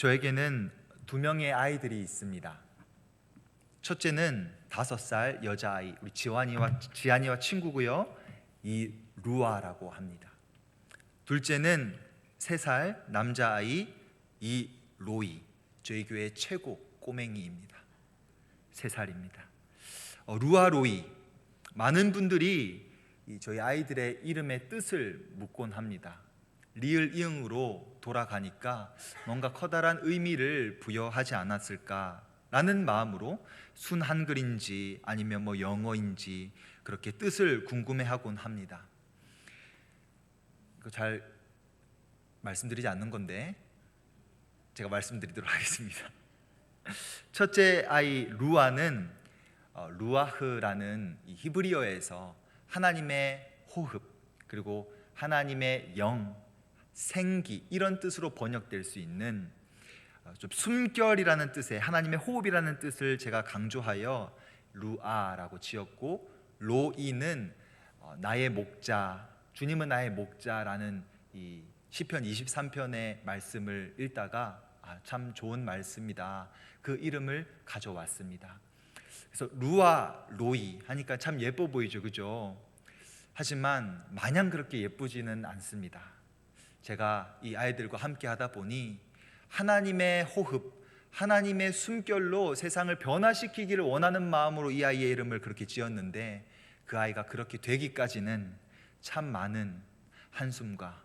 저에게는 두 명의 아이들이 있습니다. 첫째는 5살 여자아이, 우리 지안이와 친구고요. 이 루아라고 합니다. 둘째는 3살 남자아이 이 로이, 저희 교회 최고 꼬맹이입니다. 3살입니다. 루아 로이, 많은 분들이 저희 아이들의 이름의 뜻을 묻곤 합니다. 리을 이응으로 돌아가니까 뭔가 커다란 의미를 부여하지 않았을까라는 마음으로 순 한글인지 아니면 영어인지 그렇게 뜻을 궁금해하곤 합니다. 이거 잘 말씀드리지 않는 건데 제가 말씀드리도록 하겠습니다. 첫째 아이 루아는 루아흐라는 이 히브리어에서 하나님의 호흡, 그리고 하나님의 영, 생기, 이런 뜻으로 번역될 수 있는 좀 숨결이라는 뜻의 하나님의 호흡이라는 뜻을 제가 강조하여 루아라고 지었고, 로이는 나의 목자, 주님은 나의 목자라는 이 시편 23편의 말씀을 읽다가 참 좋은 말씀이다, 그 이름을 가져왔습니다. 그래서 루아, 로이 하니까 참 예뻐 보이죠, 그죠? 하지만 마냥 그렇게 예쁘지는 않습니다. 제가 이 아이들과 함께 하다 보니 하나님의 호흡, 하나님의 숨결로 세상을 변화시키기를 원하는 마음으로 이 아이의 이름을 그렇게 지었는데, 그 아이가 그렇게 되기까지는 참 많은 한숨과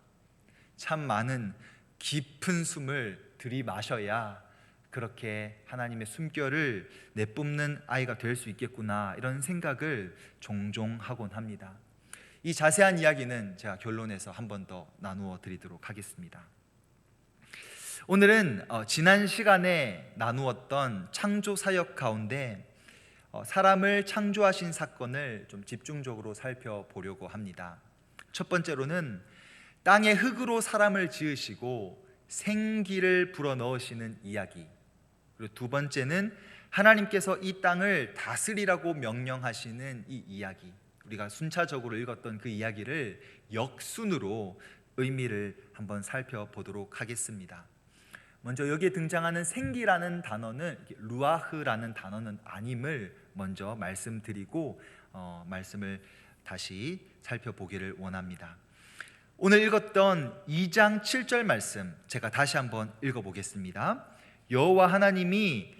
참 많은 깊은 숨을 들이마셔야 그렇게 하나님의 숨결을 내뿜는 아이가 될 수 있겠구나, 이런 생각을 종종 하곤 합니다. 이 자세한 이야기는 제가 결론에서 한 번 더 나누어 드리도록 하겠습니다. 오늘은 지난 시간에 나누었던 창조 사역 가운데 사람을 창조하신 사건을 좀 집중적으로 살펴보려고 합니다. 첫 번째로는 땅의 흙으로 사람을 지으시고 생기를 불어넣으시는 이야기, 그리고 두 번째는 하나님께서 이 땅을 다스리라고 명령하시는 이 이야기, 우리가 순차적으로 읽었던 그 이야기를 역순으로 의미를 한번 살펴보도록 하겠습니다. 먼저 여기에 등장하는 생기라는 단어는, 루아흐라는 단어는 아님을 먼저 말씀드리고 말씀을 다시 살펴보기를 원합니다. 오늘 읽었던 2장 7절 말씀 제가 다시 한번 읽어보겠습니다. 여호와 하나님이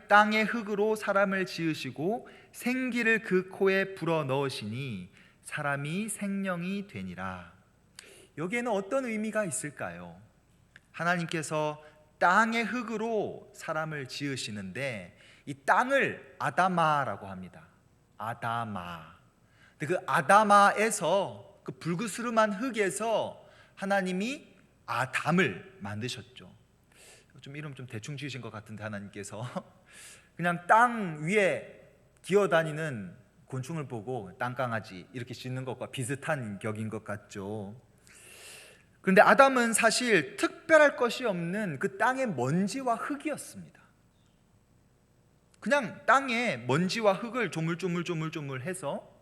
땅의 흙으로 사람을 지으시고 생기를 그 코에 불어넣으시니 사람이 생명이 되니라. 여기에는 어떤 의미가 있을까요? 하나님께서 땅의 흙으로 사람을 지으시는데 이 땅을 아다마라고 합니다. 아다마. 그 아다마에서, 그 불그스름한 흙에서 하나님이 아담을 만드셨죠. 좀 이름 좀 대충 지으신 것 같은데, 하나님께서 그냥 땅 위에 기어다니는 곤충을 보고 땅강아지 이렇게 짓는 것과 비슷한 격인 것 같죠. 그런데 아담은 사실 특별할 것이 없는 그 땅의 먼지와 흙이었습니다. 그냥 땅에 먼지와 흙을 조물조물 해서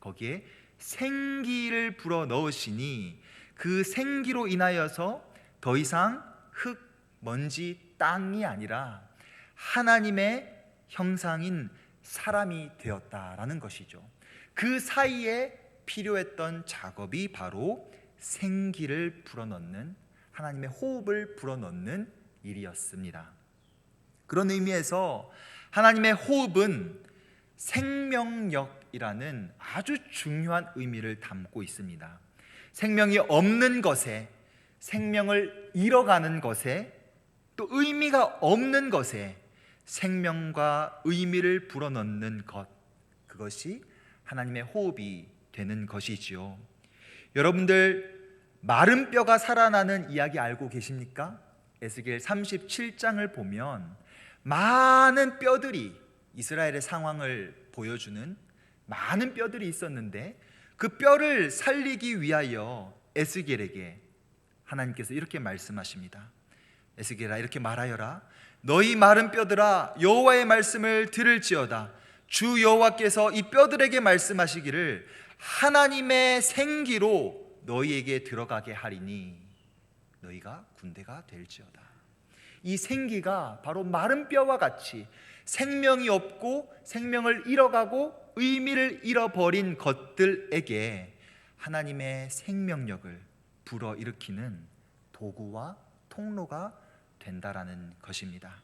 거기에 생기를 불어 넣으시니 그 생기로 인하여서 더 이상 흙, 먼지, 땅이 아니라 하나님의 형상인 사람이 되었다라는 것이죠. 그 사이에 필요했던 작업이 바로 생기를 불어넣는, 하나님의 호흡을 불어넣는 일이었습니다. 그런 의미에서 하나님의 호흡은 생명력이라는 아주 중요한 의미를 담고 있습니다. 생명이 없는 것에, 생명을 잃어가는 것에, 또 의미가 없는 것에 생명과 의미를 불어넣는 것, 그것이 하나님의 호흡이 되는 것이지요. 여러분들 마른 뼈가 살아나는 이야기 알고 계십니까? 에스겔 37장을 보면 많은 뼈들이, 이스라엘의 상황을 보여주는 많은 뼈들이 있었는데 그 뼈를 살리기 위하여 에스겔에게 하나님께서 이렇게 말씀하십니다. 에스겔아, 이렇게 말하여라. 너희 마른 뼈들아, 여호와의 말씀을 들을지어다. 주 여호와께서 이 뼈들에게 말씀하시기를 하나님의 생기로 너희에게 들어가게 하리니 너희가 군대가 될지어다. 이 생기가 바로 마른 뼈와 같이 생명이 없고 생명을 잃어가고 의미를 잃어버린 것들에게 하나님의 생명력을 불어일으키는 도구와 통로가 된다라는 것입니다.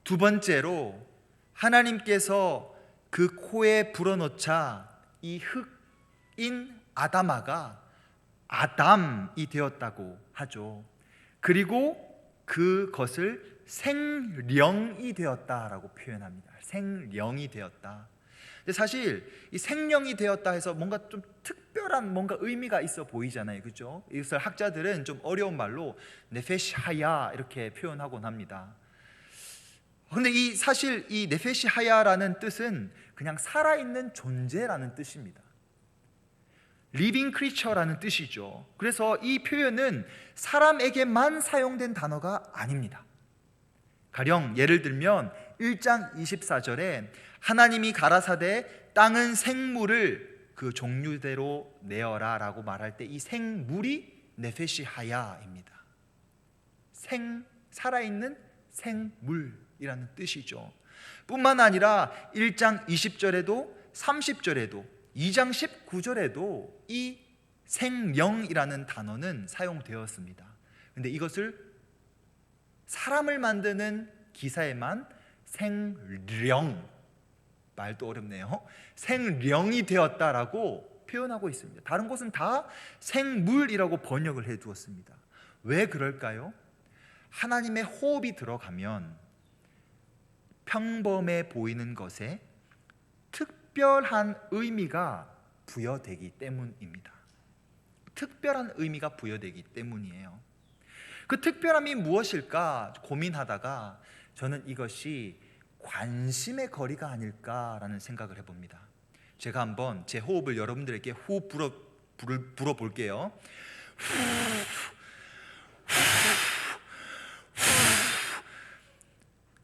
두 번째로, 하나님께서 그 코에 불어넣자 이 흙인 아담아가 아담이 되었다고 하죠. 그리고 그것을 생령이 되었다라고 표현합니다. 생령이 되었다. 근데 사실 이 생령이 되었다 해서 뭔가 좀 특별한 뭔가 의미가 있어 보이잖아요, 그렇죠? 이것을 학자들은 좀 어려운 말로 네페시 하야 이렇게 표현하곤 합니다. 근데 이 사실 이 네페시 하야라는 뜻은 그냥 살아있는 존재라는 뜻입니다. living creature라는 뜻이죠. 그래서 이 표현은 사람에게만 사용된 단어가 아닙니다. 가령 예를 들면 1장 24절에 하나님이 가라사대 땅은 생물을 그 종류대로 내어라 라고 말할 때 이 생물이 네페시 하야입니다. 살아있는 생물이라는 뜻이죠. 뿐만 아니라 1장 20절에도 30절에도 2장 19절에도 이 생령이라는 단어는 사용되었습니다. 근데 이것을 사람을 만드는 기사에만 생령, 말도 어렵네요, 생령이 되었다라고 표현하고 있습니다. 다른 곳은 다 생물이라고 번역을 해두었습니다. 왜 그럴까요? 하나님의 호흡이 들어가면 평범해 보이는 것에 특별한 의미가 부여되기 때문입니다. 특별한 의미가 부여되기 때문이에요. 그 특별함이 무엇일까 고민하다가 저는 이것이 관심의 거리가 아닐까라는 생각을 해봅니다. 제가 한번 제 호흡을 여러분들에게 호흡 불어볼게요.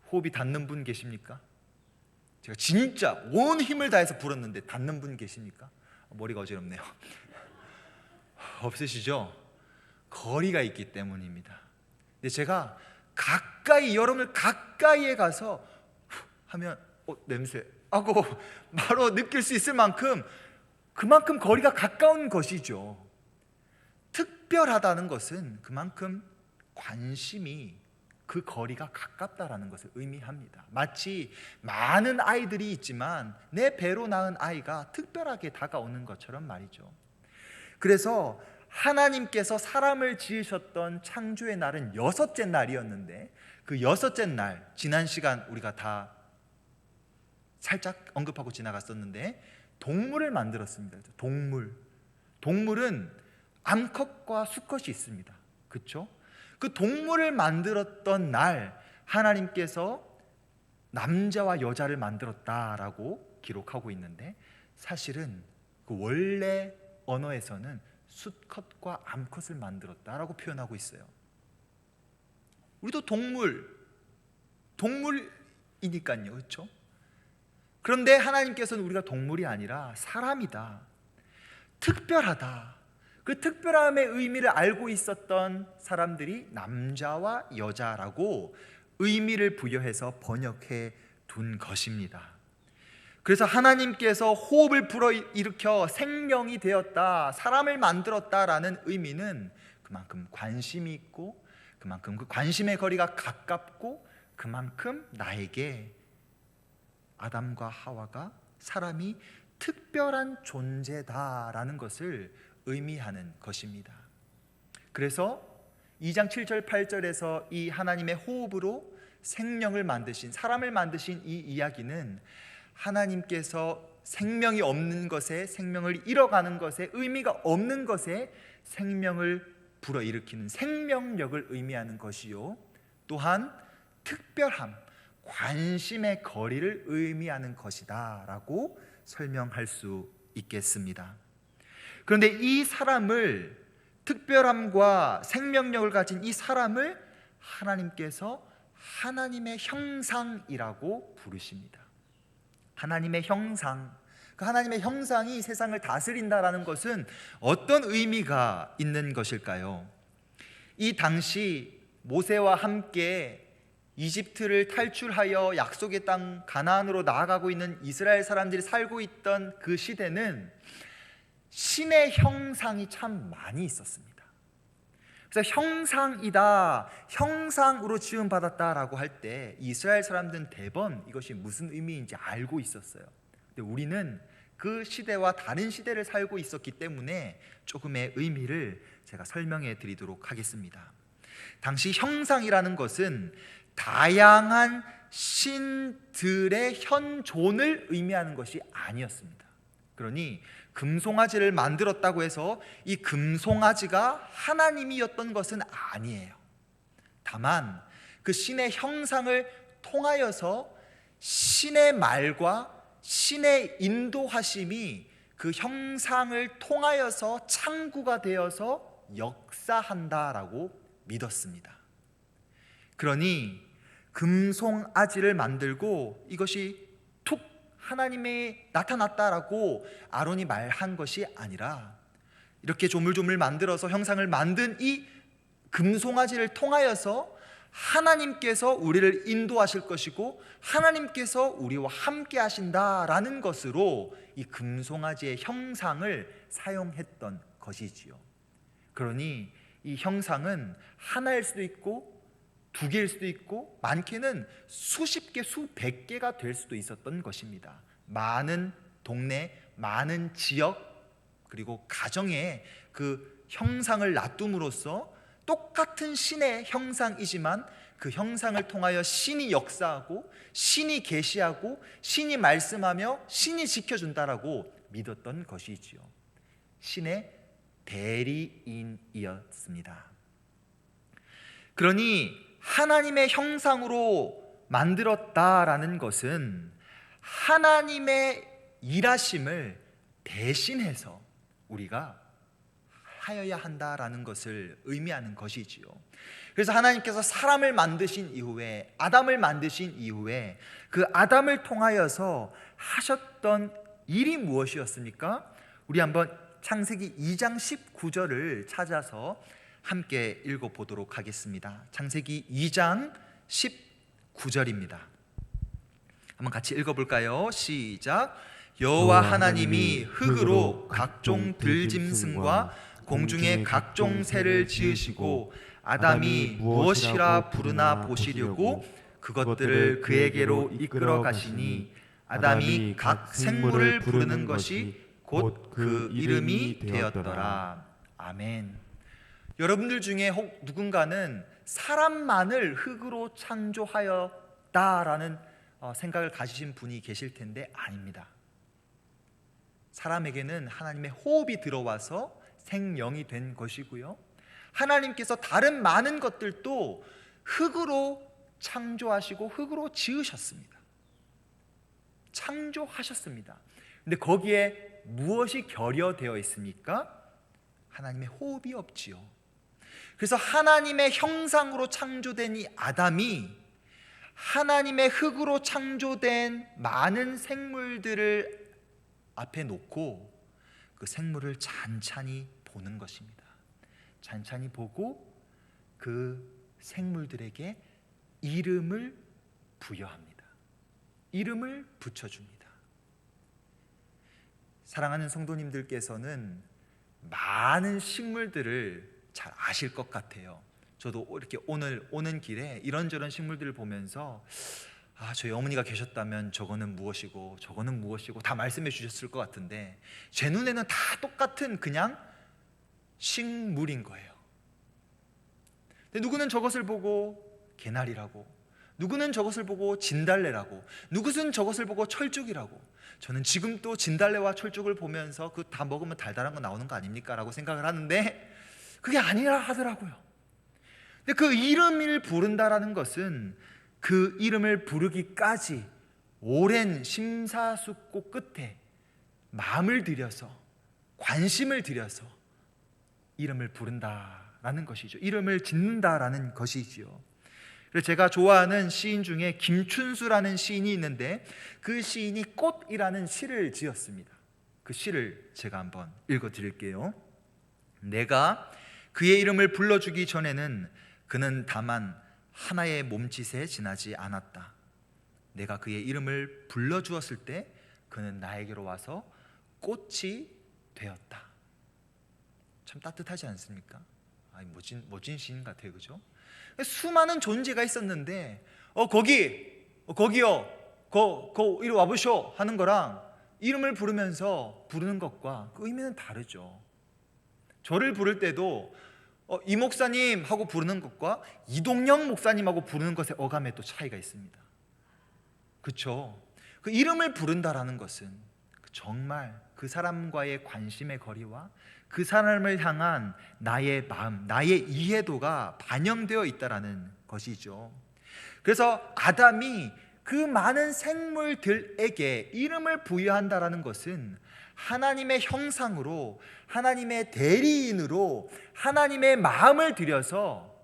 호흡이 닿는 분 계십니까? 제가 진짜 온 힘을 다해서 불었는데 닿는 분 계십니까? 머리가 어지럽네요. 없으시죠? 거리가 있기 때문입니다. 근데 제가 여러분을 가까이에 가서 하면 냄새 하고 바로 느낄 수 있을 만큼 그만큼 거리가 가까운 것이죠. 특별하다는 것은 그만큼 관심이 그 거리가 가깝다라는 것을 의미합니다. 마치 많은 아이들이 있지만 내 배로 낳은 아이가 특별하게 다가오는 것처럼 말이죠. 그래서 하나님께서 사람을 지으셨던 창조의 날은 6째 날이었는데 그 6째 날, 지난 시간 우리가 다 살짝 언급하고 지나갔었는데 동물을 만들었습니다. 동물은 암컷과 수컷이 있습니다. 그렇죠? 그 동물을 만들었던 날 하나님께서 남자와 여자를 만들었다라고 기록하고 있는데 사실은 그 원래 언어에서는 수컷과 암컷을 만들었다라고 표현하고 있어요. 우리도 동물이니까요, 그렇죠? 그런데 하나님께서는 우리가 동물이 아니라 사람이다, 특별하다, 그 특별함의 의미를 알고 있었던 사람들이 남자와 여자라고 의미를 부여해서 번역해 둔 것입니다. 그래서 하나님께서 호흡을 불어일으켜 생명이 되었다, 사람을 만들었다라는 의미는 그만큼 관심이 있고 그만큼 그 관심의 거리가 가깝고 그만큼 나에게 아담과 하와가 사람이 특별한 존재다라는 것을 의미하는 것입니다. 그래서 2장 7절 8절에서 이 하나님의 호흡으로 생명을 만드신, 사람을 만드신 이 이야기는 하나님께서 생명이 없는 것에, 생명을 잃어가는 것에, 의미가 없는 것에 생명을 불어일으키는 생명력을 의미하는 것이요, 또한 특별함, 관심의 거리를 의미하는 것이다 라고 설명할 수 있겠습니다. 그런데 이 사람을, 특별함과 생명력을 가진 이 사람을 하나님께서 하나님의 형상이라고 부르십니다. 하나님의 형상, 그 하나님의 형상이 세상을 다스린다라는 것은 어떤 의미가 있는 것일까요? 이 당시 모세와 함께 이집트를 탈출하여 약속의 땅 가나안으로 나아가고 있는 이스라엘 사람들이 살고 있던 그 시대는 신의 형상이 참 많이 있었습니다. 그래서 형상이다, 형상으로 지음받았다라고 할 때 이스라엘 사람들은 대번 이것이 무슨 의미인지 알고 있었어요. 근데 우리는 그 시대와 다른 시대를 살고 있었기 때문에 조금의 의미를 제가 설명해 드리도록 하겠습니다. 당시 형상이라는 것은 다양한 신들의 현존을 의미하는 것이 아니었습니다. 그러니 금송아지를 만들었다고 해서 이 금송아지가 하나님이었던 것은 아니에요. 다만 그 신의 형상을 통하여서 신의 말과 신의 인도하심이 그 형상을 통하여서 창구가 되어서 역사한다라고 믿었습니다. 그러니 금송아지를 만들고 이것이 툭 하나님이 나타났다라고 아론이 말한 것이 아니라 이렇게 조물조물 만들어서 형상을 만든 이 금송아지를 통하여서 하나님께서 우리를 인도하실 것이고 하나님께서 우리와 함께 하신다라는 것으로 이 금송아지의 형상을 사용했던 것이지요. 그러니 이 형상은 하나일 수도 있고 두 개일 수도 있고 많게는 수십 개, 수백 개가 될 수도 있었던 것입니다. 많은 동네, 많은 지역 그리고 가정에 그 형상을 놔둠으로써 똑같은 신의 형상이지만 그 형상을 통하여 신이 역사하고 신이 계시하고 신이 말씀하며 신이 지켜준다라고 믿었던 것이지요. 신의 대리인이었습니다. 그러니 하나님의 형상으로 만들었다라는 것은 하나님의 일하심을 대신해서 우리가 하여야 한다라는 것을 의미하는 것이지요. 그래서 하나님께서 사람을 만드신 이후에, 아담을 만드신 이후에 그 아담을 통하여서 하셨던 일이 무엇이었습니까? 우리 한번 창세기 2장 19절을 찾아서 함께 읽어보도록 하겠습니다. 창세기 2장 19절입니다. 한번 같이 읽어볼까요? 시작. 여호와 하나님이 흙으로 각종 들짐승과 공중의 각종 새를 지으시고 아담이 무엇이라 부르나 보시려고 그것들을 그에게로 이끌어 가시니 아담이 각 생물을 부르는 것이 곧 그 이름이 되었더라. 아멘. 여러분들 중에 혹 누군가는 사람만을 흙으로 창조하였다라는 생각을 가지신 분이 계실 텐데 아닙니다. 사람에게는 하나님의 호흡이 들어와서 생명이 된 것이고요, 하나님께서 다른 많은 것들도 흙으로 창조하시고 흙으로 지으셨습니다. 창조하셨습니다. 근데 거기에 무엇이 결여되어 있습니까? 하나님의 호흡이 없지요. 그래서 하나님의 형상으로 창조된 이 아담이 하나님의 흙으로 창조된 많은 생물들을 앞에 놓고 그 생물을 찬찬히 보는 것입니다. 찬찬히 보고 그 생물들에게 이름을 부여합니다. 이름을 붙여줍니다. 사랑하는 성도님들께서는 많은 식물들을 잘 아실 것 같아요. 저도 이렇게 오늘 오는 길에 이런저런 식물들을 보면서 저희 어머니가 계셨다면 저거는 무엇이고 저거는 무엇이고 다 말씀해 주셨을 것 같은데 제 눈에는 다 똑같은 그냥 식물인 거예요. 근데 누구는 저것을 보고 개나리라고, 누구는 저것을 보고 진달래라고, 누구는 저것을 보고 철쭉이라고. 저는 지금 또 진달래와 철쭉을 보면서 그 다 먹으면 달달한 거 나오는 거 아닙니까? 라고 생각을 하는데 그게 아니라 하더라고요. 근데 그 이름을 부른다라는 것은 그 이름을 부르기까지 오랜 심사숙고 끝에 마음을 들여서 관심을 들여서 이름을 부른다라는 것이죠. 이름을 짓는다라는 것이지요. 그래서 제가 좋아하는 시인 중에 김춘수라는 시인이 있는데 그 시인이 꽃이라는 시를 지었습니다. 그 시를 제가 한번 읽어드릴게요. 내가 그의 이름을 불러주기 전에는 그는 다만 하나의 몸짓에 지나지 않았다. 내가 그의 이름을 불러주었을 때 그는 나에게로 와서 꽃이 되었다. 참 따뜻하지 않습니까? 멋진 시인 같아요, 그죠? 수많은 존재가 있었는데 거기요, 이리 와보쇼 하는 거랑 이름을 부르면서 부르는 것과 그 의미는 다르죠. 저를 부를 때도 이 목사님 하고 부르는 것과 이동영 목사님하고 부르는 것의 어감에 또 차이가 있습니다. 그렇죠? 그 이름을 부른다라는 것은 정말 그 사람과의 관심의 거리와 그 사람을 향한 나의 마음, 나의 이해도가 반영되어 있다라는 것이죠. 그래서 아담이 그 많은 생물들에게 이름을 부여한다라는 것은 하나님의 형상으로, 하나님의 대리인으로 하나님의 마음을 들여서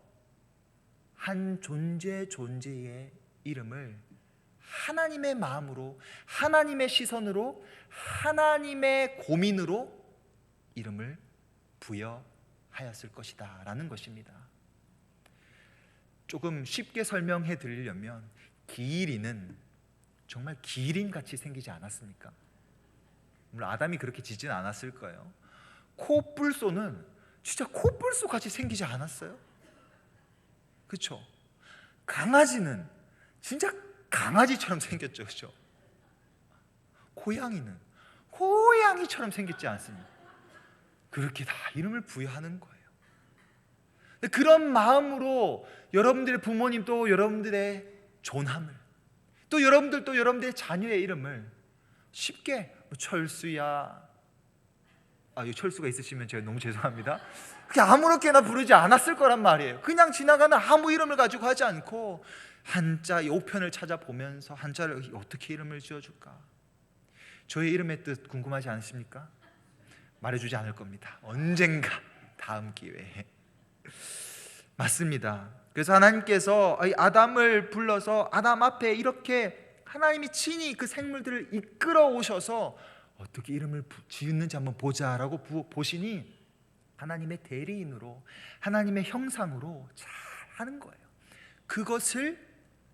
한 존재의 이름을 하나님의 마음으로, 하나님의 시선으로, 하나님의 고민으로 이름을 부여하였을 것이다 라는 것입니다. 조금 쉽게 설명해 드리려면 기린은 정말 기린같이 생기지 않았습니까? 물론 아담이 그렇게 짓지는 않았을 거예요. 코뿔소는 진짜 코뿔소같이 생기지 않았어요? 그렇죠? 강아지는 진짜 강아지처럼 생겼죠, 그렇죠? 고양이는 고양이처럼 생겼지 않습니까? 그렇게 다 이름을 부여하는 거예요. 그런 마음으로 여러분들의 부모님도 여러분들의 존함을, 또 여러분들도 여러분들의 자녀의 이름을 쉽게 철수야, 이 철수가 있으시면 제가 너무 죄송합니다. 그냥 아무렇게나 부르지 않았을 거란 말이에요. 그냥 지나가는 아무 이름을 가지고 하지 않고 한자 요편을 찾아보면서 한자를 어떻게 이름을 지어줄까? 저의 이름의 뜻 궁금하지 않으십니까? 말해주지 않을 겁니다. 언젠가 다음 기회에. 맞습니다. 그래서 하나님께서 아담을 불러서 아담 앞에 이렇게 하나님이 친히 그 생물들을 이끌어 오셔서 어떻게 이름을 지었는지 한번 보자라고 보시니 하나님의 대리인으로, 하나님의 형상으로 잘 하는 거예요. 그것을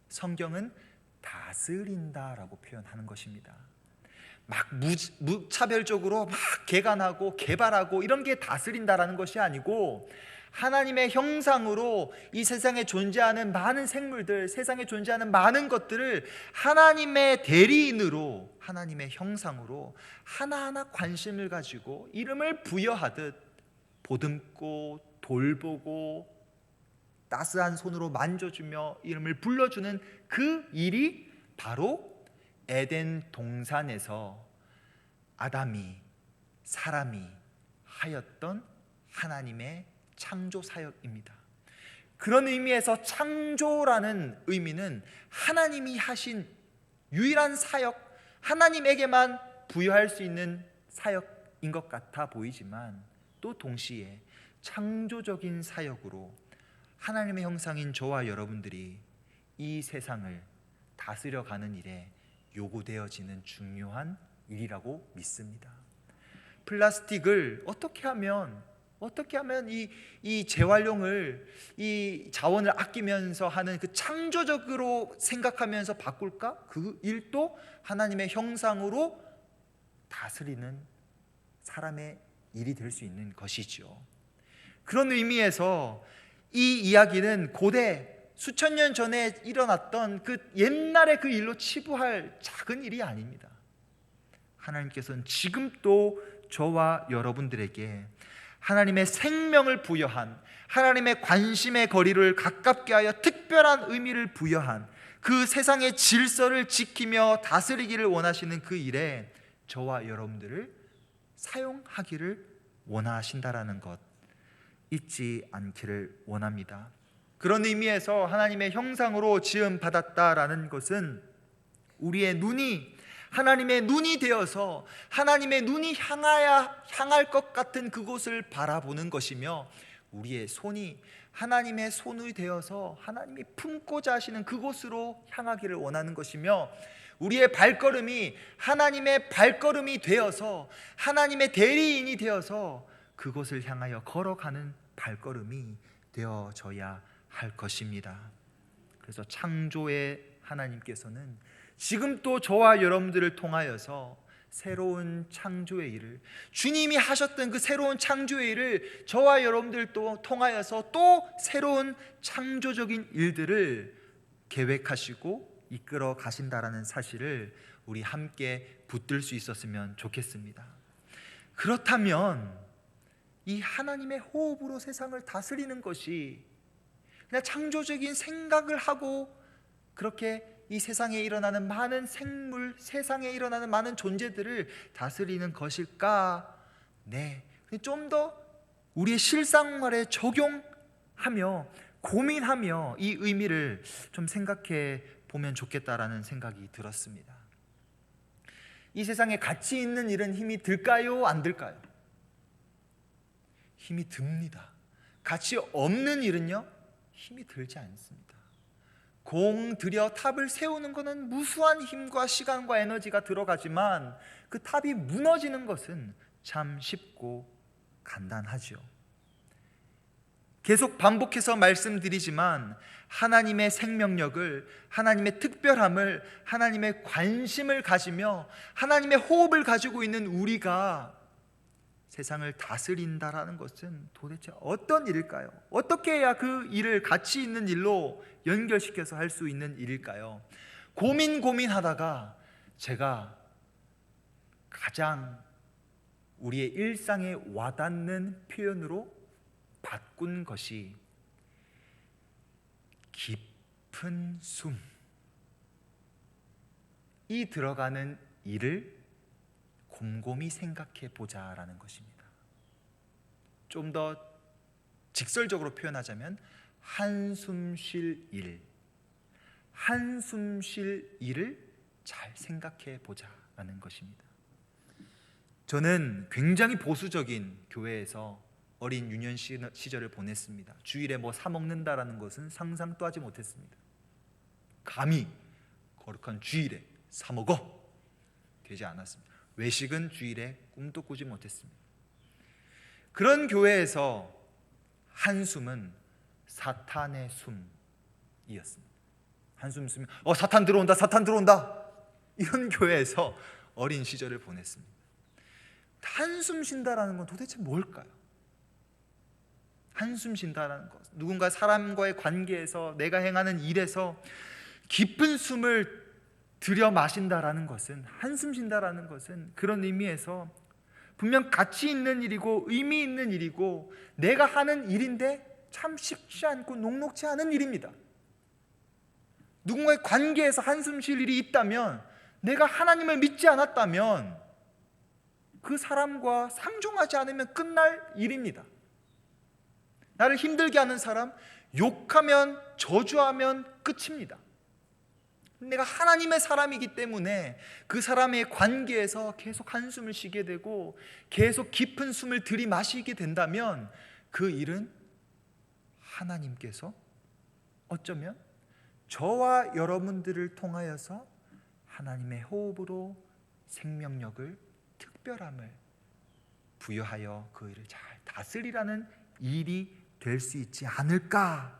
성경은 다스린다라고 표현하는 것입니다. 막 무차별적으로 막 개간하고 개발하고 이런 게 다스린다라는 것이 아니고, 하나님의 형상으로 이 세상에 존재하는 많은 생물들, 세상에 존재하는 많은 것들을 하나님의 대리인으로, 하나님의 형상으로 하나하나 관심을 가지고 이름을 부여하듯 보듬고 돌보고 따스한 손으로 만져주며 이름을 불러주는 그 일이 바로 에덴 동산에서 아담이, 사람이 하였던 하나님의 창조 사역입니다. 그런 의미에서 창조라는 의미는 하나님이 하신 유일한 사역, 하나님에게만 부여할 수 있는 사역인 것 같아 보이지만 또 동시에 창조적인 사역으로 하나님의 형상인 저와 여러분들이 이 세상을 다스려가는 일에 요구되어지는 중요한 일이라고 믿습니다. 플라스틱을 어떻게 하면 이 재활용을, 이 자원을 아끼면서 하는 그 창조적으로 생각하면서 바꿀까? 그 일도 하나님의 형상으로 다스리는 사람의 일이 될 수 있는 것이죠. 그런 의미에서 이 이야기는 고대 수천 년 전에 일어났던 그 옛날의 그 일로 치부할 작은 일이 아닙니다. 하나님께서는 지금도 저와 여러분들에게 하나님의 생명을 부여한, 하나님의 관심의 거리를 가깝게 하여 특별한 의미를 부여한 그 세상의 질서를 지키며 다스리기를 원하시는 그 일에 저와 여러분들을 사용하기를 원하신다라는 것 잊지 않기를 원합니다. 그런 의미에서 하나님의 형상으로 지음 받았다라는 것은 우리의 눈이 하나님의 눈이 되어서 하나님의 눈이 향할 것 같은 그곳을 바라보는 것이며, 우리의 손이 하나님의 손이 되어서 하나님이 품고자 하시는 그곳으로 향하기를 원하는 것이며, 우리의 발걸음이 하나님의 발걸음이 되어서 하나님의 대리인이 되어서 그곳을 향하여 걸어가는 발걸음이 되어져야 할 것입니다. 그래서 창조의 하나님께서는 지금 또 저와 여러분들을 통하여서 새로운 창조의 일을, 주님이 하셨던 그 새로운 창조의 일을 저와 여러분들도 통하여서 또 새로운 창조적인 일들을 계획하시고 이끌어 가신다라는 사실을 우리 함께 붙들 수 있었으면 좋겠습니다. 그렇다면 이 하나님의 호흡으로 세상을 다스리는 것이 그냥 창조적인 생각을 하고 그렇게 이 세상에 일어나는 많은 생물, 세상에 일어나는 많은 존재들을 다스리는 것일까? 네, 좀 더 우리의 실생활에 적용하며 고민하며 이 의미를 좀 생각해 보면 좋겠다라는 생각이 들었습니다. 이 세상에 가치 있는 일은 힘이 들까요? 안 들까요? 힘이 듭니다. 가치 없는 일은요? 힘이 들지 않습니다. 공 들여 탑을 세우는 것은 무수한 힘과 시간과 에너지가 들어가지만 그 탑이 무너지는 것은 참 쉽고 간단하죠. 계속 반복해서 말씀드리지만 하나님의 생명력을, 하나님의 특별함을, 하나님의 관심을 가지며 하나님의 호흡을 가지고 있는 우리가 세상을 다스린다라는 것은 도대체 어떤 일일까요? 어떻게 해야 그 일을 가치 있는 일로 연결시켜서 할 수 있는 일일까요? 고민하다가 제가 가장 우리의 일상에 와닿는 표현으로 바꾼 것이 깊은 숨이 들어가는 일을 곰곰이 생각해 보자라는 것입니다. 좀 더 직설적으로 표현하자면 한숨 쉴 일, 한숨 쉴 일을 잘 생각해 보자라는 것입니다. 저는 굉장히 보수적인 교회에서 어린 유년 시절을 보냈습니다. 주일에 뭐 사 먹는다라는 것은 상상도 하지 못했습니다. 감히 거룩한 주일에 사 먹어 되지 않았습니다. 외식은 주일에 꿈도 꾸지 못했습니다. 그런 교회에서 한숨은 사탄의 숨이었습니다. 한숨 쉬면 사탄 들어온다, 사탄 들어온다, 이런 교회에서 어린 시절을 보냈습니다. 한숨 쉰다라는 건 도대체 뭘까요? 한숨 쉰다라는 것, 누군가 사람과의 관계에서, 내가 행하는 일에서 깊은 숨을 들여 마신다라는 것은, 한숨 쉰다라는 것은 그런 의미에서 분명 가치 있는 일이고 의미 있는 일이고 내가 하는 일인데 참 쉽지 않고 녹록지 않은 일입니다. 누군가의 관계에서 한숨 쉴 일이 있다면, 내가 하나님을 믿지 않았다면 그 사람과 상종하지 않으면 끝날 일입니다. 나를 힘들게 하는 사람, 욕하면, 저주하면 끝입니다. 내가 하나님의 사람이기 때문에 그 사람의 관계에서 계속 한숨을 쉬게 되고 계속 깊은 숨을 들이마시게 된다면 그 일은 하나님께서 어쩌면 저와 여러분들을 통하여서 하나님의 호흡으로 생명력을, 특별함을 부여하여 그 일을 잘 다스리라는 일이 될 수 있지 않을까라는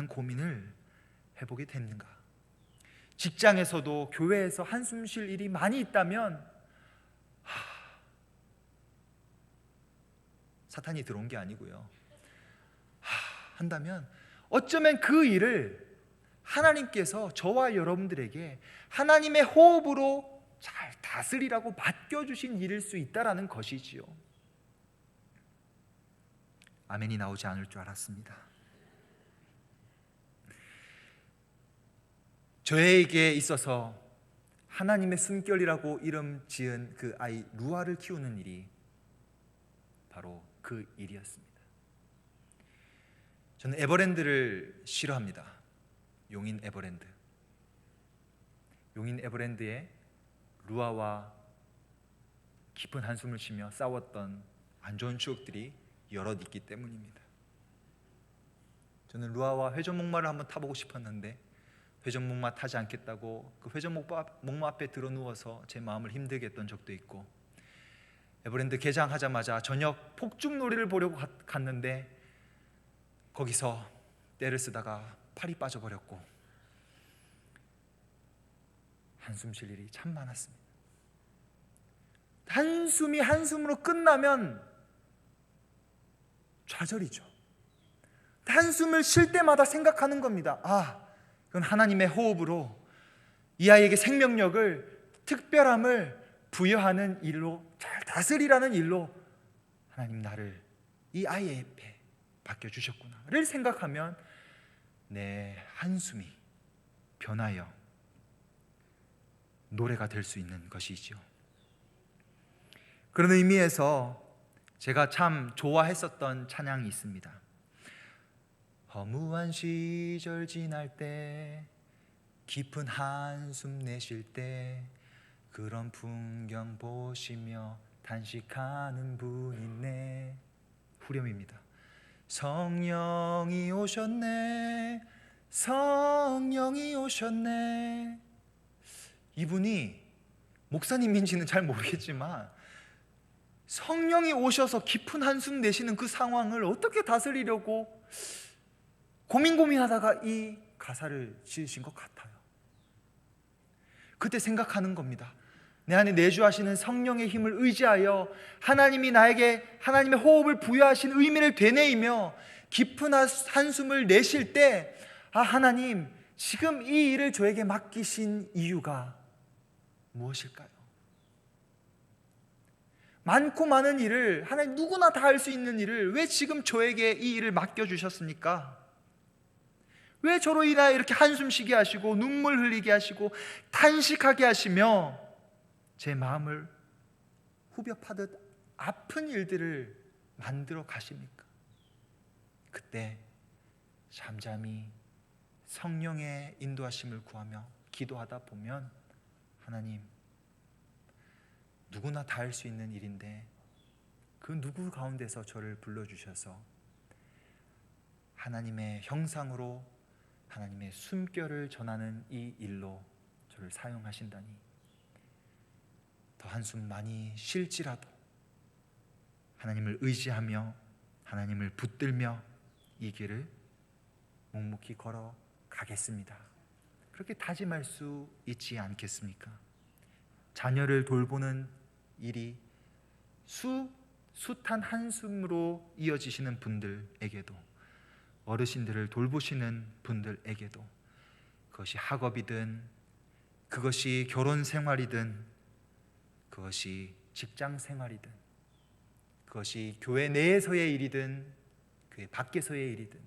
고민을 해보게 됩니다. 직장에서도, 교회에서 한숨 쉴 일이 많이 있다면 사탄이 들어온 게 아니고요, 한다면 어쩌면 그 일을 하나님께서 저와 여러분들에게 하나님의 호흡으로 잘 다스리라고 맡겨주신 일일 수 있다라는 것이지요. 아멘이 나오지 않을 줄 알았습니다. 저에게 있어서 하나님의 숨결이라고 이름 지은 그 아이 루아를 키우는 일이 바로 그 일이었습니다. 저는 에버랜드를 싫어합니다. 용인 에버랜드. 용인 에버랜드에 루아와 깊은 한숨을 쉬며 싸웠던 안 좋은 추억들이 여럿 있기 때문입니다. 저는 루아와 회전목마를 한번 타보고 싶었는데 회전목마 타지 않겠다고 그 회전목마 앞에 들어누워서 제 마음을 힘들게 했던 적도 있고, 에버랜드 개장하자마자 저녁 폭죽놀이를 보려고 갔는데 거기서 떼를 쓰다가 팔이 빠져버렸고 한숨 쉴 일이 참 많았습니다. 한숨이 한숨으로 끝나면 좌절이죠. 한숨을 쉴 때마다 생각하는 겁니다. 이건 하나님의 호흡으로 이 아이에게 생명력을, 특별함을 부여하는 일로, 잘 다스리라는 일로 하나님 나를 이 아이의 옆에 맡겨주셨구나를 생각하면 내 한숨이 변하여 노래가 될 수 있는 것이죠. 그런 의미에서 제가 참 좋아했었던 찬양이 있습니다. 허무한 시절 지날 때, 깊은 한숨 내쉴 때, 그런 풍경 보시며 탄식하는 분 있네. 후렴입니다. 성령이 오셨네, 성령이 오셨네. 이분이 목사님인지는 잘 모르겠지만 성령이 오셔서 깊은 한숨 내쉬는 그 상황을 어떻게 다스리려고 고민하다가 이 가사를 지으신 것 같아요. 그때 생각하는 겁니다. 내 안에 내주하시는 성령의 힘을 의지하여 하나님이 나에게 하나님의 호흡을 부여하신 의미를 되뇌이며 깊은 한숨을 내쉴 때, 하나님 지금 이 일을 저에게 맡기신 이유가 무엇일까요? 많고 많은 일을, 하나님 누구나 다 할 수 있는 일을 왜 지금 저에게 이 일을 맡겨주셨습니까? 왜 저로 인하여 이렇게 한숨 쉬게 하시고 눈물 흘리게 하시고 탄식하게 하시며 제 마음을 후벼 파듯 아픈 일들을 만들어 가십니까? 그때 잠잠히 성령의 인도하심을 구하며 기도하다 보면 하나님, 누구나 다 할 수 있는 일인데 그 누구 가운데서 저를 불러주셔서 하나님의 형상으로 하나님의 숨결을 전하는 이 일로 저를 사용하신다니, 더 한숨 많이 쉴지라도 하나님을 의지하며 하나님을 붙들며 이 길을 묵묵히 걸어 가겠습니다. 그렇게 다짐할 수 있지 않겠습니까? 자녀를 돌보는 일이 숱한 한숨으로 이어지시는 분들에게도, 어르신들을 돌보시는 분들에게도, 그것이 학업이든 그것이 결혼 생활이든 그것이 직장 생활이든 그것이 교회 내에서의 일이든 교회 밖에서의 일이든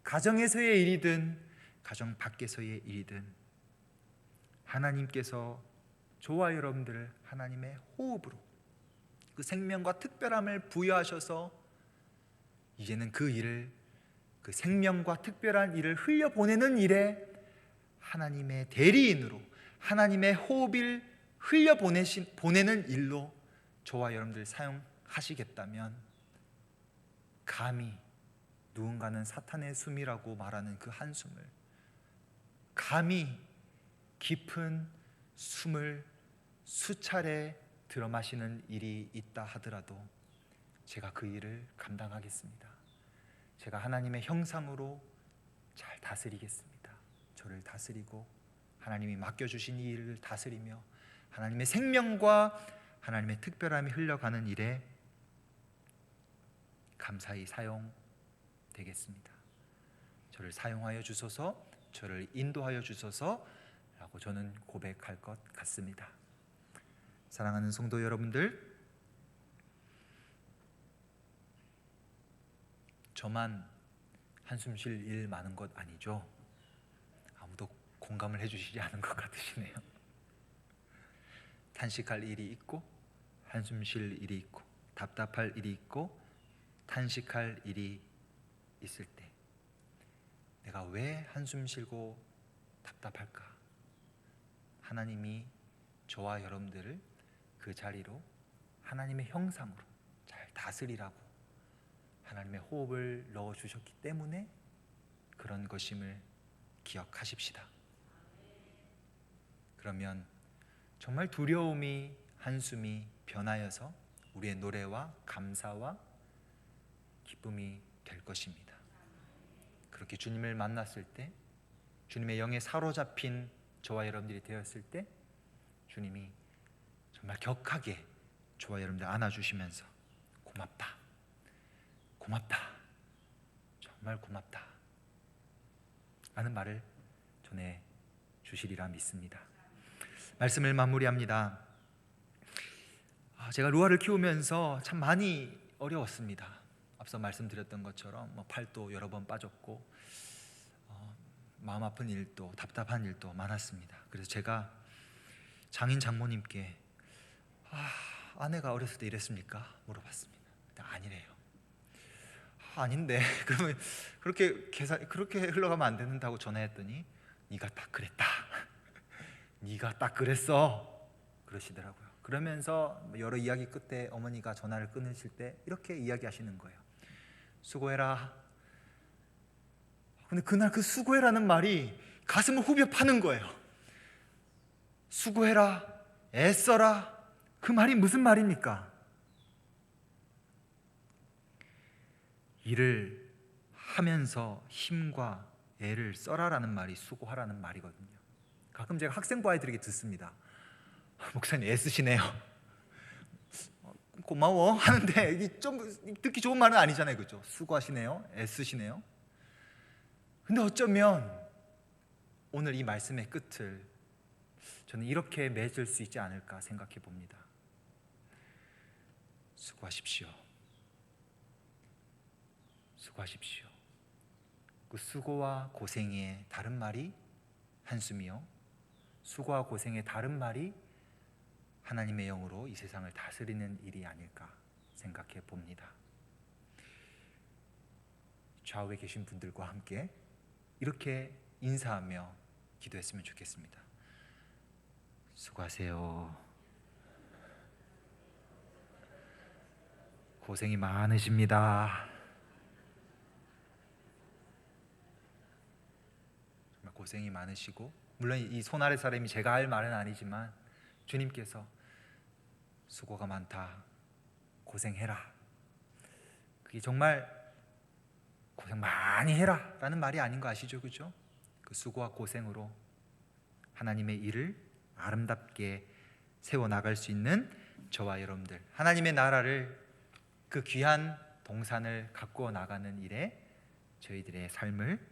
가정에서의 일이든 가정 밖에서의 일이든 하나님께서 저와 여러분들을 하나님의 호흡으로 그 생명과 특별함을 부여하셔서 이제는 그 일을, 그 생명과 특별한 일을 흘려보내는 일에 하나님의 대리인으로 하나님의 호흡을 흘려보내는 일로 저와 여러분들 사용하시겠다면, 감히 누군가는 사탄의 숨이라고 말하는 그 한숨을, 감히 깊은 숨을 수차례 들어 마시는 일이 있다 하더라도 제가 그 일을 감당하겠습니다. 제가 하나님의 형상으로 잘 다스리겠습니다. 저를 다스리고 하나님이 맡겨주신 이 일을 다스리며 하나님의 생명과 하나님의 특별함이 흘러가는 일에 감사히 사용되겠습니다. 저를 사용하여 주소서, 저를 인도하여 주소서 라고 저는 고백할 것 같습니다. 사랑하는 성도 여러분들, 저만 한숨 쉴 일 많은 것 아니죠? 아무도 공감을 해주시지 않은 것 같으시네요. 탄식할 일이 있고 한숨 쉴 일이 있고 답답할 일이 있고 탄식할 일이 있을 때 내가 왜 한숨 쉬고 답답할까? 하나님이 저와 여러분들을 그 자리로 하나님의 형상으로 잘 다스리라고 하나님의 호흡을 넣어주셨기 때문에 그런 것임을 기억하십시다. 그러면 정말 두려움이, 한숨이 변하여서 우리의 노래와 감사와 기쁨이 될 것입니다. 그렇게 주님을 만났을 때, 주님의 영에 사로잡힌 저와 여러분들이 되었을 때 주님이 정말 격하게 저와 여러분들 안아주시면서 고맙다, 고맙다, 정말 고맙다 라는 말을 전해주시리라 믿습니다. 말씀을 마무리합니다. 제가 루아를 키우면서 참 많이 어려웠습니다. 앞서 말씀드렸던 것처럼 팔도 여러 번 빠졌고 마음 아픈 일도 답답한 일도 많았습니다. 그래서 제가 장인 장모님께 아내가 어렸을 때 이랬습니까? 물어봤습니다. 아니래요. 아닌데 그러면 그렇게 흘러가면 안 된다고 전화했더니 네가 딱 그랬다. 네가 딱 그랬어. 그러시더라고요. 그러면서 여러 이야기 끝에 어머니가 전화를 끊으실 때 이렇게 이야기하시는 거예요. 수고해라. 근데 그날 그 수고해라는 말이 가슴을 후벼 파는 거예요. 수고해라, 애써라. 그 말이 무슨 말입니까? 일을 하면서 힘과 애를 써라라는 말이 수고하라는 말이거든요. 가끔 제가 학생부 아이들에게 듣습니다. 목사님 애쓰시네요. 고마워 하는데 이게 좀 듣기 좋은 말은 아니잖아요, 그렇죠? 수고하시네요, 애쓰시네요. 근데 어쩌면 오늘 이 말씀의 끝을 저는 이렇게 맺을 수 있지 않을까 생각해 봅니다. 수고하십시오. 수고하십시오. 그 수고와 고생의 다른 말이 한숨이요, 수고와 고생의 다른 말이 하나님의 영으로 이 세상을 다스리는 일이 아닐까 생각해 봅니다. 좌우에 계신 분들과 함께 이렇게 인사하며 기도했으면 좋겠습니다. 수고하세요. 고생이 많으십니다. 정말 고생이 많으시고, 물론 이 손 아래 사람이 제가 할 말은 아니지만 주님께서 수고가 많다, 고생해라, 그게 정말 고생 많이 해라 라는 말이 아닌 거 아시죠? 그죠? 그 수고와 고생으로 하나님의 일을 아름답게 세워나갈 수 있는 저와 여러분들, 하나님의 나라를, 그 귀한 동산을 가꾸어 나가는 일에 저희들의 삶을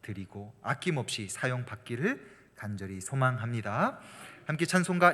드리고 아낌없이 사용받기를 간절히 소망합니다. 함께 찬송가